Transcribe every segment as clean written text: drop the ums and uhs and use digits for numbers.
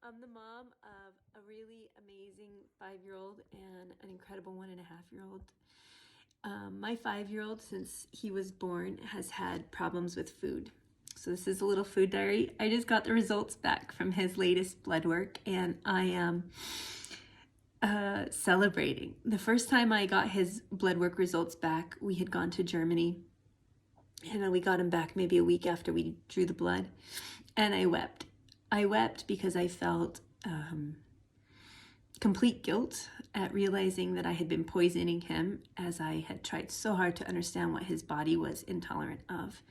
I'm the mom of a really amazing 5-year-old and an incredible 1.5-year-old. My 5-year-old, since he was born, has had problems with food. So this is a little food diary. I just got the results back from his latest blood work, and I am celebrating. The first time I got his blood work results back, we had gone to Germany, and we got him back maybe a week after we drew the blood, and I wept. I wept because I felt complete guilt at realizing that I had been poisoning him, as I had tried so hard to understand what his body was intolerant of.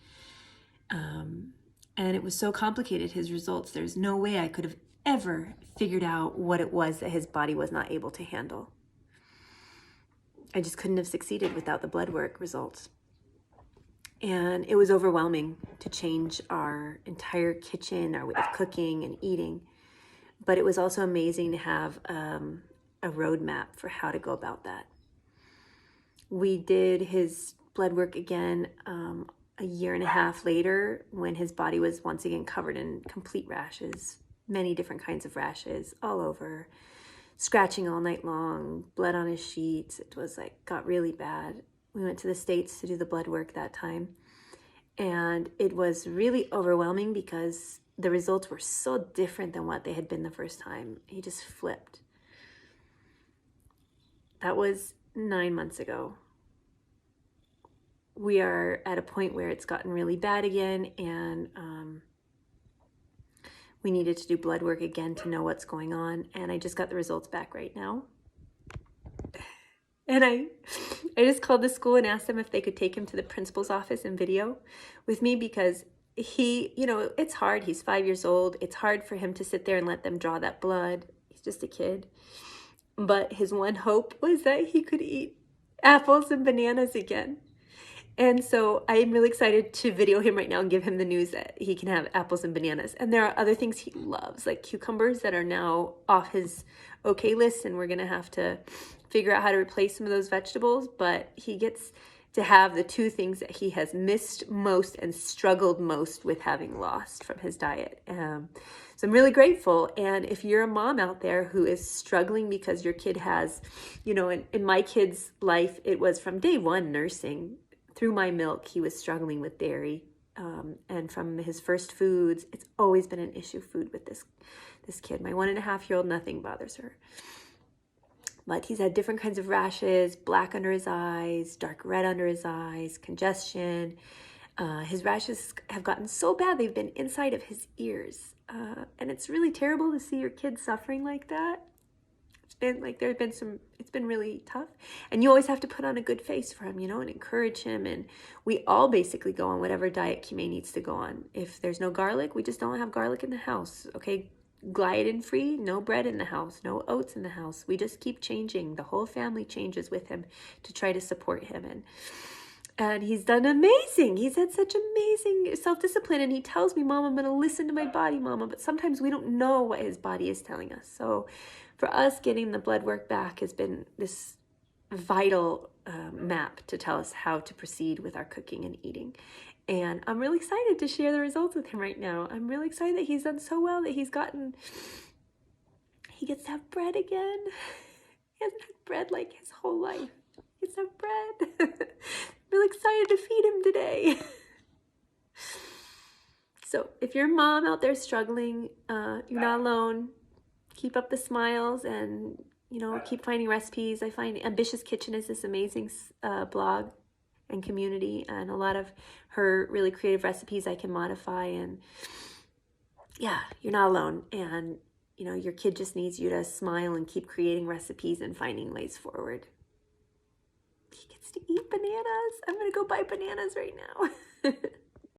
And it was so complicated, his results. There's no way I could have ever figured out what it was that his body was not able to handle. I just couldn't have succeeded without the blood work results. And it was overwhelming to change our entire kitchen, our way of cooking and eating. But it was also amazing to have a roadmap for how to go about that. We did his blood work again a year and a half later, when his body was once again covered in complete rashes, many different kinds of rashes all over, scratching all night long, blood on his sheets. It was got really bad. We went to the States to do the blood work that time, and it was really overwhelming because the results were so different than what they had been the first time. He just flipped. That was 9 months ago. We are at a point where it's gotten really bad again, and we needed to do blood work again to know what's going on. And I just got the results back right now. And I just called the school and asked them if they could take him to the principal's office and video with me, because he, it's hard. He's 5 years old. It's hard for him to sit there and let them draw that blood. He's just a kid. But his one hope was that he could eat apples and bananas again. And so I'm really excited to video him right now and give him the news that he can have apples and bananas. And there are other things he loves, like cucumbers, that are now off his okay list, and we're going to have to figure out how to replace some of those vegetables. But he gets to have the two things that he has missed most and struggled most with having lost from his diet. So I'm really grateful. And if you're a mom out there who is struggling because your kid has, in my kid's life, it was from day one nursing. Through my milk, he was struggling with dairy. And from his first foods, it's always been an issue, food with this kid. My 1.5-year-old, nothing bothers her. But he's had different kinds of rashes, black under his eyes, dark red under his eyes, congestion. His rashes have gotten so bad, they've been inside of his ears. And it's really terrible to see your kid suffering like that. It's been really tough. And you always have to put on a good face for him, and encourage him. And we all basically go on whatever diet Kime needs to go on. If there's no garlic, we just don't have garlic in the house, okay? Gliadin-free, no bread in the house, no oats in the house. We just keep changing. The whole family changes with him to try to support him. And he's done amazing. He's had such amazing self-discipline. And he tells me, Mom, I'm going to listen to my body, Mama. But sometimes we don't know what his body is telling us. So for us, getting the blood work back has been this vital map to tell us how to proceed with our cooking and eating. And I'm really excited to share the results with him right now. I'm really excited that he's done so well, that he gets to have bread again. He hasn't had bread like his whole life. He gets to have bread. Really excited to feed him today. So if you're a mom out there struggling, you're not alone. Keep up the smiles and, keep finding recipes. I find Ambitious Kitchen is this amazing blog and community, and a lot of her really creative recipes I can modify. And yeah, you're not alone. And, your kid just needs you to smile and keep creating recipes and finding ways forward. He gets to eat bananas. I'm going to go buy bananas right now.